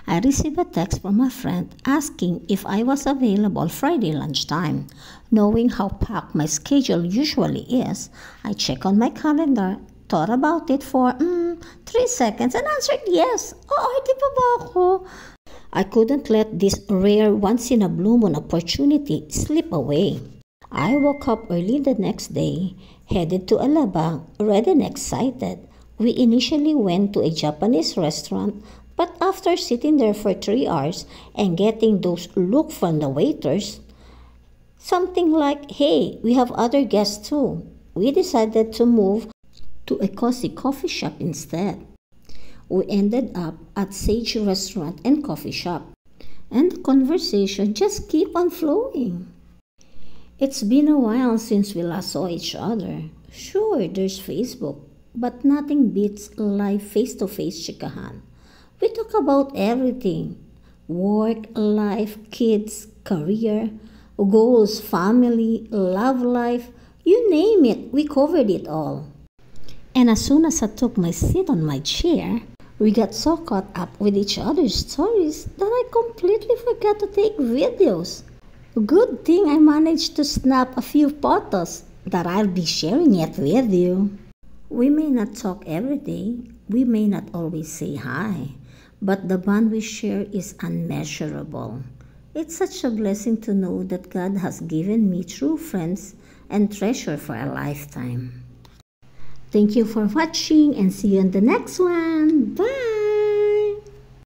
I received a text from a friend asking if I was available Friday lunchtime. Knowing how packed my schedule usually is, I checked on my calendar, thought about it for 3 seconds and answered yes. Di pa ba ako? I couldn't let this rare once-in-a-blue-moon opportunity slip away. I woke up early the next day, headed to Alabang, ready and excited. We initially went to a Japanese restaurant, but after sitting there for 3 hours and getting those looks from the waiters, something like, hey, we have other guests too, we decided to move to a cozy coffee shop instead. We ended up at Sage Restaurant and Coffee Shop, and the conversation just kept on flowing. It's been a while since we last saw each other. Sure, there's Facebook, but nothing beats live face-to-face chikahan. We talk about everything: work, life, kids, career, goals, family, love life, you name it, we covered it all. And as soon as I took my seat on my chair, we got so caught up with each other's stories that I completely forgot to take videos. Good thing I managed to snap a few photos that I'll be sharing it with you. We may not talk every day, we may not always say hi, but the bond we share is unmeasurable. It's such a blessing to know that God has given me true friends and treasure for a lifetime. Thank you for watching and see you in the next one. Bye!